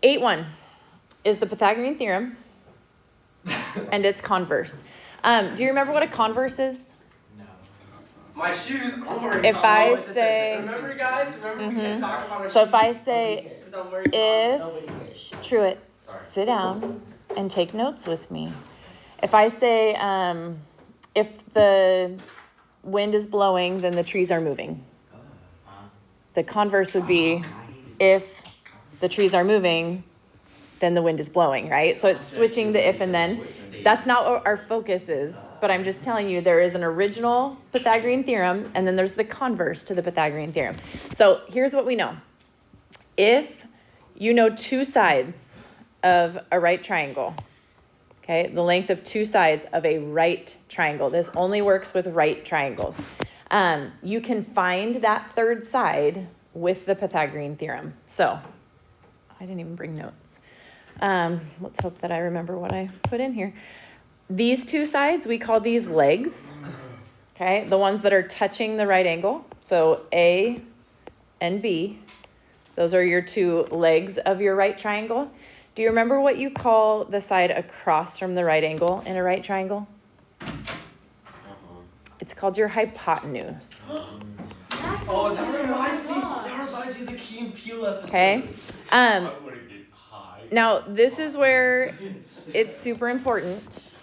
8-1 is the Pythagorean theorem and its converse. Do you remember what a converse is? No. My shoes. If I say, remember, guys. Remember, we can talk about our so if I shoes. say, Because I'm worried if, Truett, sit down and take notes with me. If I say, if the wind is blowing, then the trees are moving. The converse would be, if the trees are moving, then the wind is blowing, right? So it's switching the if and then. That's not what our focus is, but I'm just telling you there is an original Pythagorean theorem, and then there's the converse to the Pythagorean theorem. So here's what we know. If you know two sides of a right triangle, okay, the length of two sides of a right triangle, this only works with right triangles. You can find that third side with the Pythagorean theorem. So I didn't even bring notes. Let's hope that I remember what I put in here. These two sides, we call these legs, okay? The ones that are touching the right angle. So A and B, those are your two legs of your right triangle. Do you remember what you call the side across from the right angle in a right triangle? It's called your hypotenuse. Oh, that reminds me of the Key and Peele episode. Okay. Now, this is where it's super important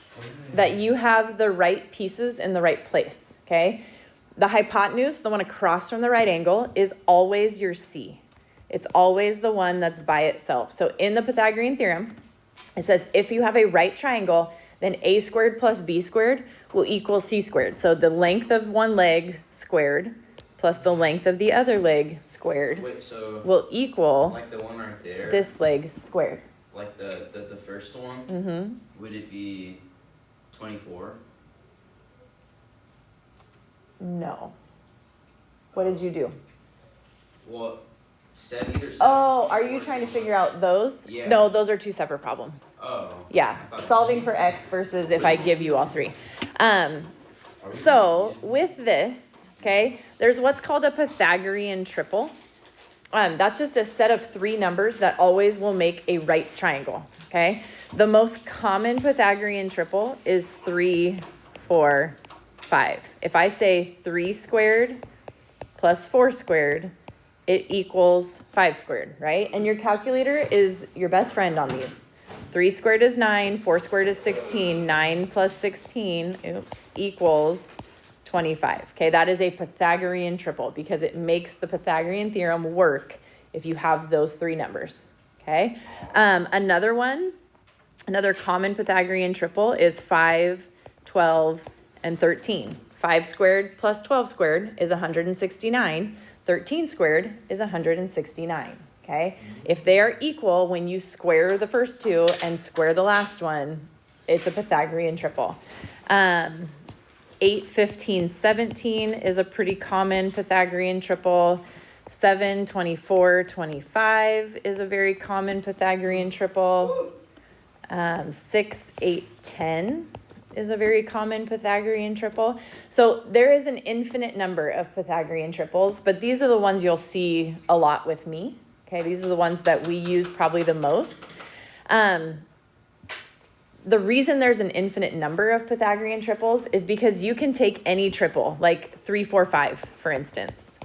that you have the right pieces in the right place, okay? The hypotenuse, the one across from the right angle, is always your C. It's always the one that's by itself. So in the Pythagorean theorem, it says if you have a right triangle, then a squared plus b squared will equal c squared. So the length of one leg squared plus the length of the other leg squared will equal like the one right there, this leg squared. like the first one, would it be 24? No. What did you do? Well, either 7. Oh, are you trying to figure out those? Yeah. No, those are two separate problems. Oh. Yeah, solving for x versus if I give you all three. So with this, okay, there's what's called a Pythagorean triple. That's just a set of three numbers that always will make a right triangle, okay? The most common Pythagorean triple is 3, 4, 5. If I say 3 squared plus 4 squared, it equals 5 squared, right? And your calculator is your best friend on these. 3 squared is 9, 4 squared is 16, 9 plus 16, equals 25. Okay, that is a Pythagorean triple because it makes the Pythagorean theorem work if you have those three numbers. Okay, another common Pythagorean triple is 5, 12, and 13. 5 squared plus 12 squared is 169. 13 squared is 169. Okay, if they are equal, when you square the first two and square the last one, it's a Pythagorean triple. 8, 15, 17 is a pretty common Pythagorean triple. 7, 24, 25 is a very common Pythagorean triple. 6, 8, 10 is a very common Pythagorean triple. So there is an infinite number of Pythagorean triples, but these are the ones you'll see a lot with me. Okay, these are the ones that we use probably the most. The reason there's an infinite number of Pythagorean triples is because you can take any triple, like 3, 4, 5, for instance.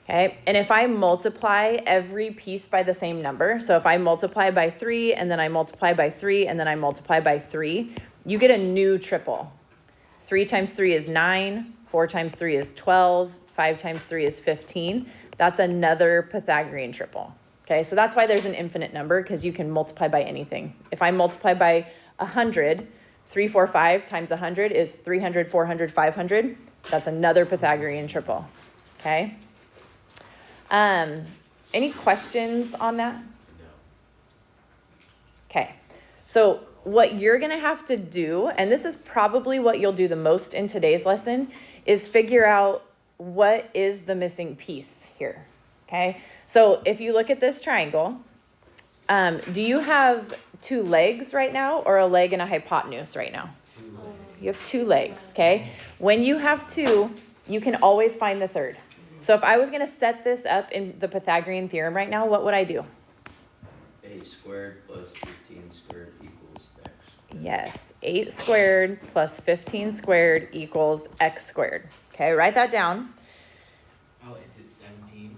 Okay, and if I multiply every piece by the same number, so if I multiply by 3, and then I multiply by 3, and then I multiply by 3, you get a new triple. 3 times 3 is 9, 4 times 3 is 12, 5 times 3 is 15. That's another Pythagorean triple. Okay, so that's why there's an infinite number, because you can multiply by anything. If I multiply by 100, 3, 4, 5 times 100 is 300, 400, 500. That's another Pythagorean triple. Okay. Any questions on that? No. Okay. So what you're going to have to do, and this is probably what you'll do the most in today's lesson, is figure out what is the missing piece here. Okay. So if you look at this triangle, do you have 2 legs right now or a leg and a hypotenuse right now? 2 legs. You have 2 legs, okay? When you have 2, you can always find the third. So if I was going to set this up in the Pythagorean theorem right now, what would I do? A squared plus 15 squared equals x. Yes, 8 squared plus 15 squared equals x squared. Okay, write that down. Oh, it's 17.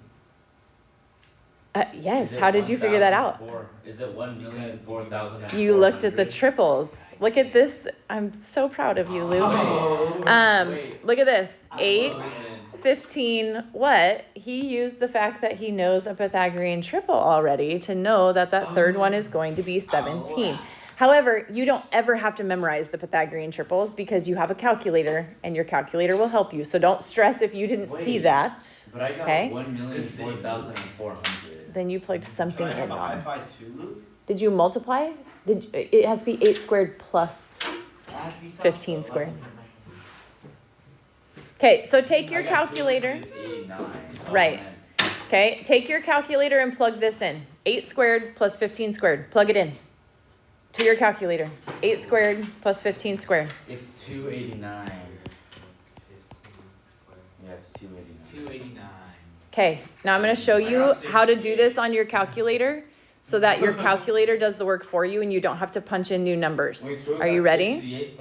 Yes, how did you figure that out? Is it 1,004,000? You looked at the triples. Look at this. I'm so proud of you, Luke. Look at this. 8, 15, what? He used the fact that he knows a Pythagorean triple already to know that that third one is going to be 17. However, you don't ever have to memorize the Pythagorean triples because you have a calculator and your calculator will help you. So don't stress if you didn't see that. But I got Okay. 1,004,400. Then you plugged something Do I have in a high wrong. five too, Luke? Did you multiply? It has to be 8 squared plus. 15 squared. Okay, so take your calculator. 89. Right. Okay, take your calculator and plug this in. 8 squared plus 15 squared. Plug it in to your calculator. 8 squared plus 15 squared. It's 289. Yeah, it's 289. 289. Okay, now I'm going to show you how to do this on your calculator so that your calculator does the work for you and you don't have to punch in new numbers. Are you ready?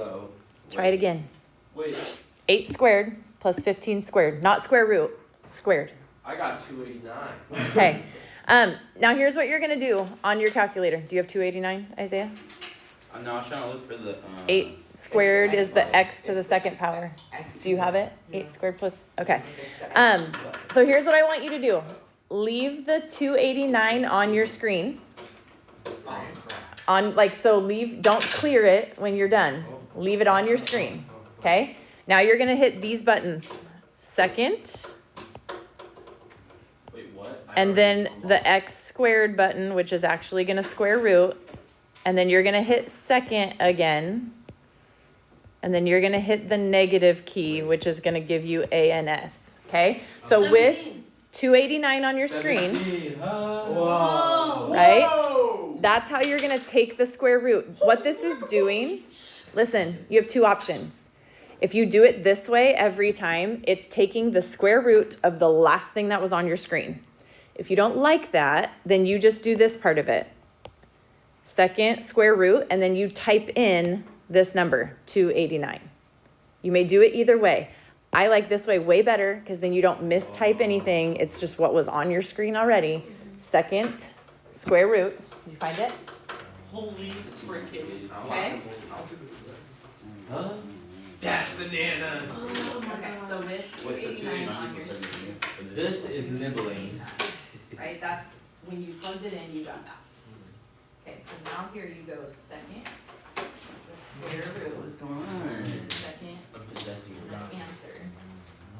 Try it again. Wait, 8 squared plus 15 squared. Not square root, squared. I got 289. Okay. Now here's what you're going to do on your calculator. Do you have 289, Isaiah? No, I was trying to look for the. 8 squared is the x to the second power. Do you have it? 8 squared plus, okay. So here's what I want you to do. Leave the 289 on your screen. Don't clear it when you're done. Leave it on your screen, okay? Now you're gonna hit these buttons. Second, Wait, what? and then the x squared button, which is actually gonna square root. And then you're gonna hit second again. And then you're gonna hit the negative key, which is gonna give you A and S, okay? So with 289 on your screen, Whoa. right? Whoa. That's how you're gonna take the square root. What this is doing, listen, you have two options. If you do it this way every time, it's taking the square root of the last thing that was on your screen. If you don't like that, then you just do this part of it. Second square root, and then you type in this number, 289. You may do it either way. I like this way better because then you don't mistype anything. It's just what was on your screen already. Second square root. Did you find it? Holy freaking. Okay. Huh? That's bananas. Okay, so with Wait, so 289 on your equals screen, 17. This is nibbling. right? That's when you plugged it in, you got that. Okay, so now here you go second. The square root What's going on? second I'm possessing and your the dog. answer.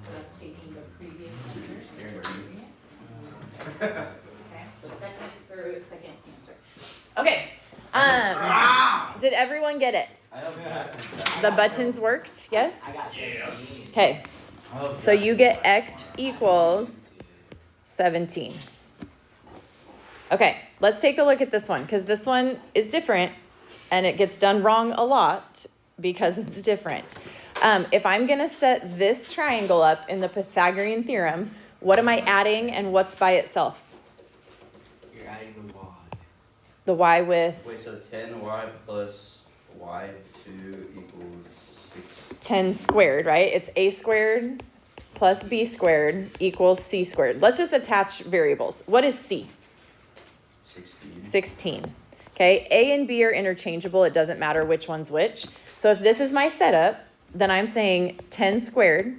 So that's taking the previous answer and Scared. square rooting it. Okay, so second square root, second answer. Okay. Did everyone get it? I don't got The buttons worked, yes? Yes. Okay, so you get x equals 17. Okay, let's take a look at this one, because this one is different, and it gets done wrong a lot because it's different. If I'm going to set this triangle up in the Pythagorean theorem, what am I adding and what's by itself? You're adding the y. The y with Wait, so 10y plus y2 equals 6. 10 squared, right? It's a squared plus b squared equals c squared. Let's just attach variables. What is c? 16. 16. Okay, a and b are interchangeable. It doesn't matter which one's which. So if this is my setup, then I'm saying 10 squared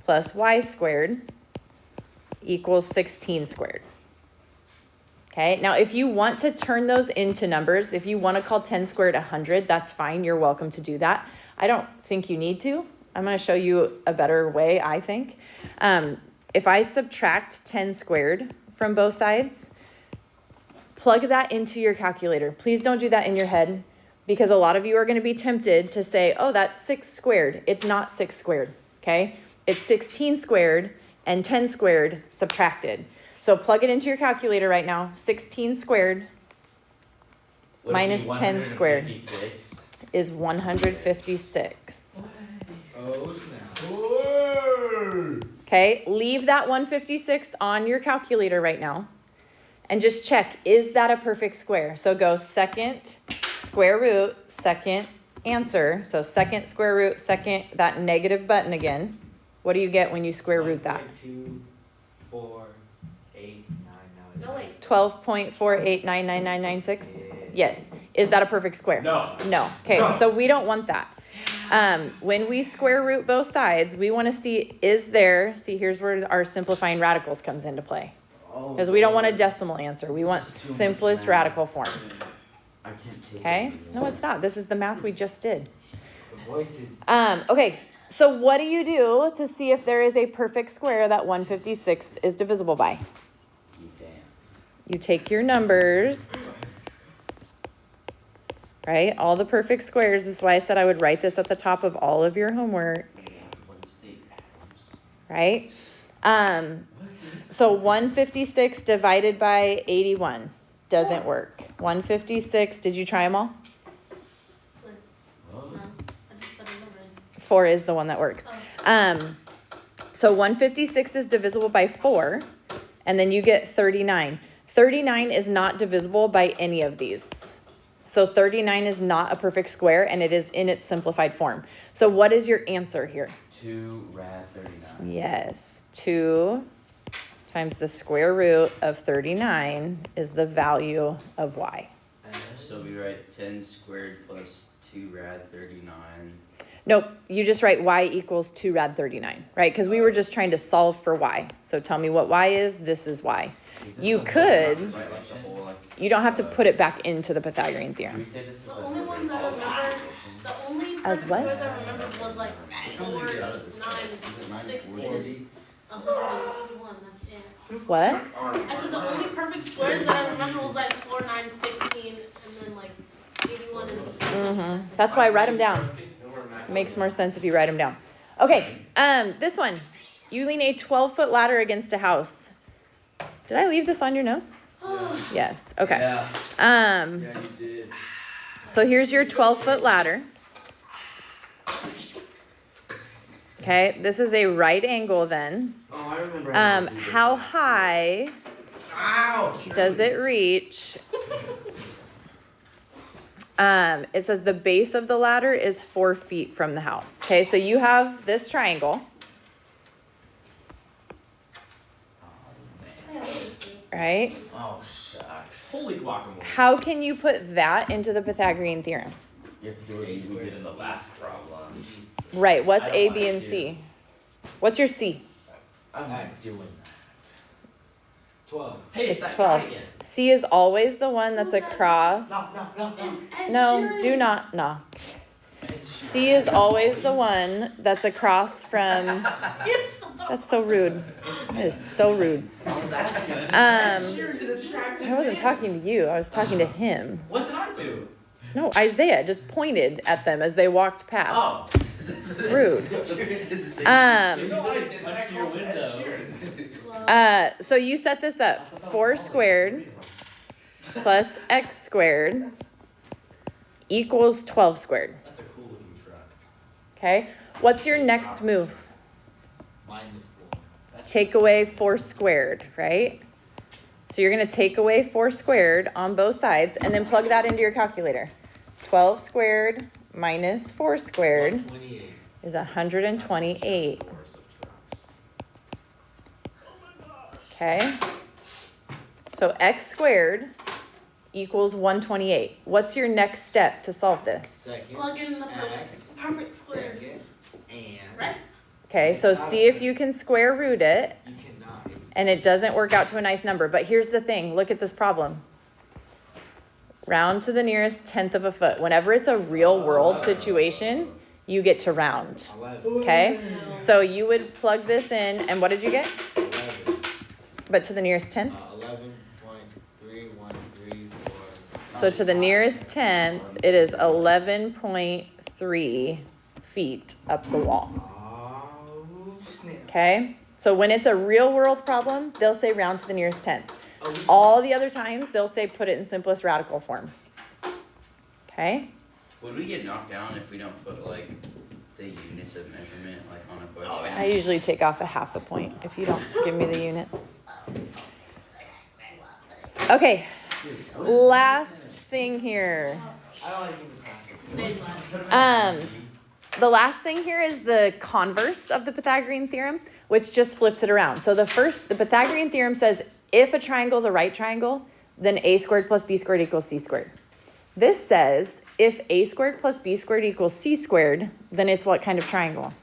plus y squared equals 16 squared. Okay, now if you want to turn those into numbers, if you want to call 10 squared 100, that's fine. You're welcome to do that. I don't think you need to. I'm going to show you a better way, I think. If I subtract 10 squared from both sides, plug that into your calculator. Please don't do that in your head because a lot of you are going to be tempted to say, oh, that's 6 squared. It's not 6 squared, okay? It's 16 squared and 10 squared subtracted. So plug it into your calculator right now. 16 squared minus 10 squared is 156. Oh, snap. Okay, leave that 156 on your calculator right now. and just check, is that a perfect square? So go second square root, second answer. So second square root, second, that negative button again. What do you get when you square root that? 1.24899. No, wait. 12.48999996? Yes. Is that a perfect square? No. No. Okay, so we don't want that. When we square root both sides, we want to see, is there, see, here's where our simplifying radicals comes into play. Because we don't want a decimal answer. We want simplest radical form. I can't take Okay? it No, anymore. it's not. This is the math we just did. The voices. Okay, so what do you do to see if there is a perfect square that 156 is divisible by? You dance. You take your numbers, right? All the perfect squares. This is why I said I would write this at the top of all of your homework, One state Adams. right? So 156 divided by 81 doesn't work. 156, did you try them all? No, I just put the numbers. 4 is the one that works. So 156 is divisible by 4, and then you get 39. 39 is not divisible by any of these. So 39 is not a perfect square, and it is in its simplified form. So what is your answer here? 2 rad 39. Yes, 2 times the square root of 39 is the value of y. So we write 10 squared plus 2 rad 39. Nope, you just write y equals 2 rad 39, right? Because we were just trying to solve for y. So tell me what y is, this is y. You could, Right, like the whole, like, you don't have to put it back into the Pythagorean Can we theorem. say this is The a only ones I remember, the only As perfect what? squares I remembered was like 4, 9, 16, 181, that's it. What? I said the only perfect squares that I remember was like 4, 9, 16, and then like 81 and 80. Mm-hmm. That's why I write them down. Makes more sense if you write them down. Okay, this one. You lean a 12-foot ladder against a house. Did I leave this on your notes? Yes, okay. Yeah, Yeah, you did. so here's your 12-foot ladder. Okay, this is a right angle then. Oh, I remember. How high Ouch! does it reach? It says the base of the ladder is 4 feet from the house. Okay, so you have this triangle, right? Oh, shucks. Holy guacamole. How can you put that into the Pythagorean theorem? You have to do what we did in the last problem. Right, what's I don't A, wanna B, and do- C? What's your C? I'm not X. doing that. 12. Hey, It's it's that 12. guy again. C is always the one that's Who's that? across. No. It's Ed No, Sheeran. do not knock. C is always the one that's across from. That's so rude. That is so rude. I was asking. Um, an attractive I wasn't man. talking to you. I was talking to him. What did I do? No, Isaiah just pointed at them as they walked Oh. past. Rude. You know Um, I did touch your window. 12. so you set this up. 4 squared plus x squared equals 12 squared. That's a cool looking truck. Okay. What's your next move? Mine is cool. Take away 4 squared, right? So you're going to take away 4 squared on both sides and then plug that into your calculator. 12 squared minus 4 squared 28. is 128. Okay? So x squared equals 128. What's your next step to solve this? Second. Plug in the X. perfect squares. Second. And. Right? Okay, so see if you can square root it. You cannot. And it doesn't work out to a nice number. But here's the thing. Look at this problem. Round to the nearest 1/10 of a foot. Whenever it's a real world situation, you get to round. 11. Okay? So you would plug this in, and what did you get? 11. But to the nearest 10th? 11.3134. So to the nearest 10th, it is 11.3 feet up the wall. Oh, snap. Okay? So when it's a real world problem, they'll say round to the nearest 10th. Oh, All the other times, they'll say put it in simplest radical form. Okay? Would we get knocked down if we don't put like the units of measurement like on a question? I usually take off a half a point if you don't give me the units. Okay, last thing here. I don't like being the class. The last thing here is the converse of the Pythagorean theorem, which just flips it around. So the Pythagorean theorem says if a triangle is a right triangle, then a squared plus b squared equals c squared. This says if a squared plus b squared equals c squared, then it's what kind of triangle?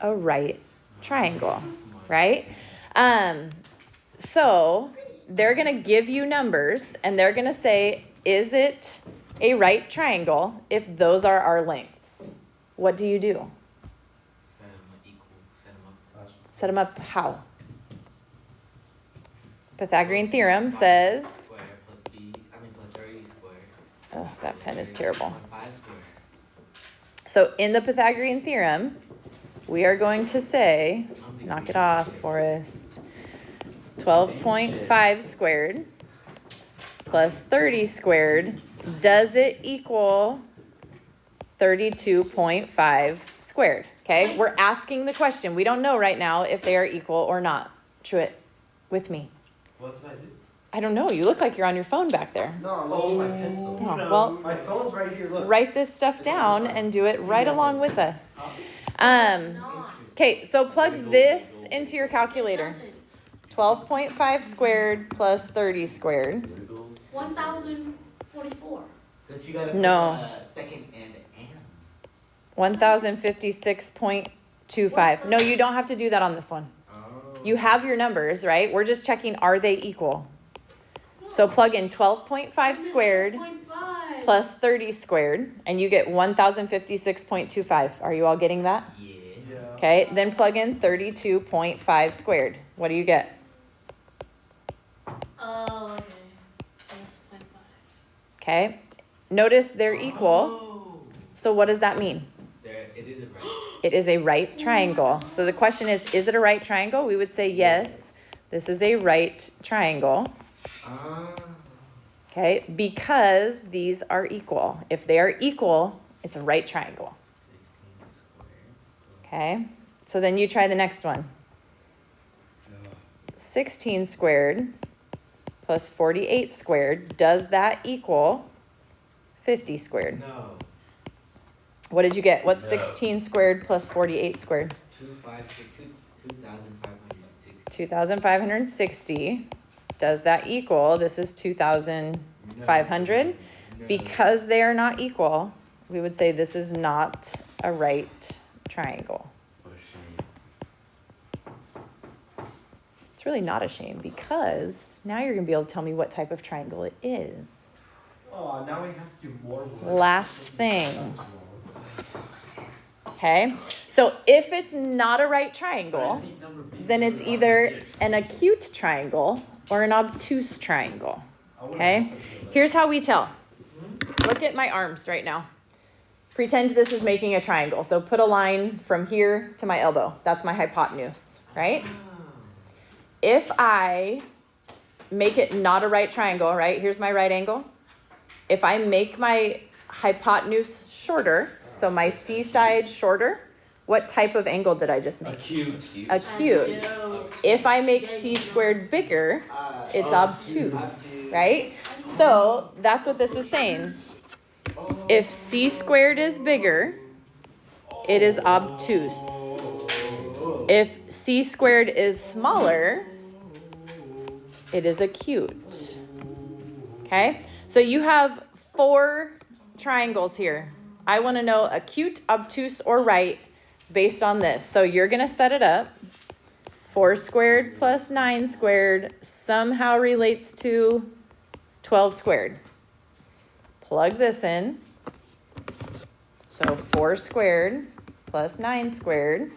A right triangle, right? So they're going to give you numbers and they're going to say, is it a right triangle if those are our lengths? What do you do? Set them equal, set them up. Set them up how? Pythagorean theorem says, Square plus b, plus 30 squared. oh, that pen is terrible. 5 squared. So in the Pythagorean theorem, we are going to say, knock it off, Forrest, 12.5 squared plus 30 squared, does it equal 32.5 squared? Okay, we're asking the question. We don't know right now if they are equal or not. Truett, with me. What did I do? I don't know. You look like you're on your phone back there. No, I'm holding my pencil. Oh, well, My phone's right here, look. write this stuff down and do it right along with us. Okay, so plug this into your calculator. 12.5 squared plus 30 squared. 1,044. But you gotta No. put second and ands. 1,056.25. No, you don't have to do that on this one. Oh. You have your numbers, right? We're just checking, are they equal? So plug in 12.5 squared 6.5. plus 30 squared, and you get 1,056.25. Are you all getting that? Yeah. Okay, then plug in 32.5 squared. What do you get? Oh, okay. Plus 0.5. Okay, notice they're equal. Oh. So what does that mean? There, it is a right. It is a right triangle. So the question is it a right triangle? We would say yes, this is a right triangle. Ah. Okay, because these are equal. If they are equal, it's a right triangle. 16 squared. Okay, so then you try the next one. 16 squared plus 48 squared, does that equal 50 squared? No. What did you get? What's No. 16 squared plus 48 squared? 2,560. 2,560. Does that equal, this is 2,500? No. Because they are not equal, we would say this is not a right triangle. It's really not a shame because now you're going to be able to tell me what type of triangle it is. Oh, now we have to do more work. Last thing. Okay, so if it's not a right triangle, then it's either an acute triangle or an obtuse triangle. Okay, here's how we tell. Look at my arms right now. Pretend this is making a triangle. So put a line from here to my elbow. That's my hypotenuse, right? If I make it not a right triangle, right? Here's my right angle. If I make my hypotenuse shorter, so my C side shorter, what type of angle did I just make? Acute. Acute. If I make C squared bigger, it's obtuse, right? So that's what this is saying. If C squared is bigger, it is obtuse. If C squared is smaller, it is acute. Okay? So you have 4 triangles here. I want to know acute, obtuse, or right based on this. So you're going to set it up. 4 squared plus 9 squared somehow relates to 12 squared. Plug this in. So 4 squared plus 9 squared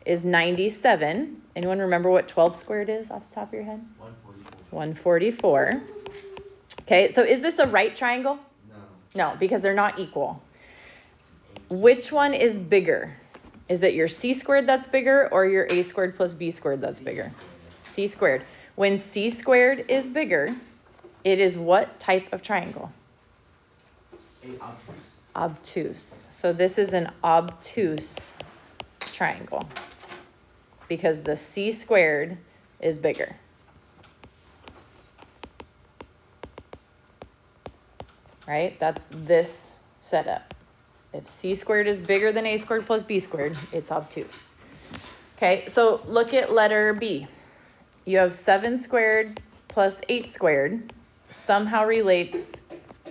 is 97. Anyone remember what 12 squared is off the top of your head? 144. Okay, so is this a right triangle? No. No, because they're not equal. Which one is bigger? Is it your C squared that's bigger or your A squared plus B squared that's bigger? C squared. When C squared is bigger, it is what type of triangle? Obtuse. So this is an obtuse triangle because the C squared is bigger? Right? That's this setup. If c squared is bigger than a squared plus b squared, it's obtuse. Okay, so look at letter B. You have 7 squared plus 8 squared somehow relates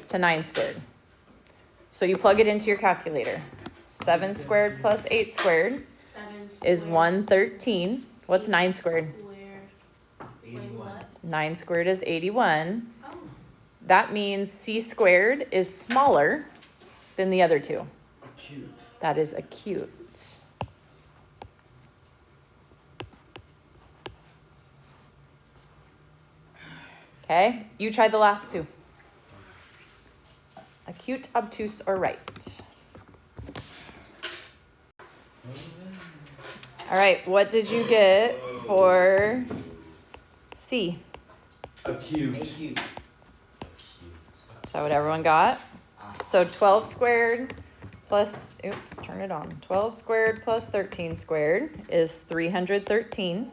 to 9 squared. So you plug it into your calculator. 7 squared plus 8 squared 7 is squared. 113. What's 9 squared? Squared. Wait, 81. what? 9 squared is 81. Oh. That means c squared is smaller than the other two. Acute. That is acute. Okay, you try the last two. Acute, obtuse, or right. All right, what did you get for C? Acute. Acute. Is that what everyone got? So 12 squared plus, oops, turn it on. 12 squared plus 13 squared is 313.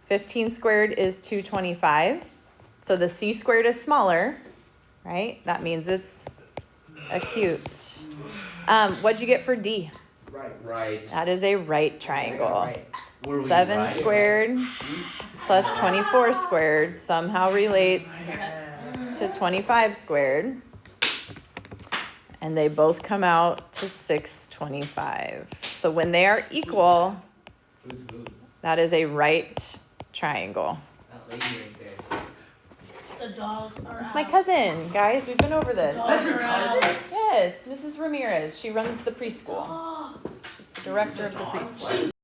15 squared is 225. So the c squared is smaller, right? That means it's acute. What'd you get for D? Right. That is a right triangle. Right. Were we 7 right? squared plus 24 squared somehow relates to 25 squared. And they both come out to 625. So when they are equal, Who's who? that is a right triangle. That lady right there. The dogs are It's out. my cousin, guys. We've been over this. That's your Dogs are cousin? out. Yes, Mrs. Ramirez. She runs the preschool. Dogs. She's the director of the preschool.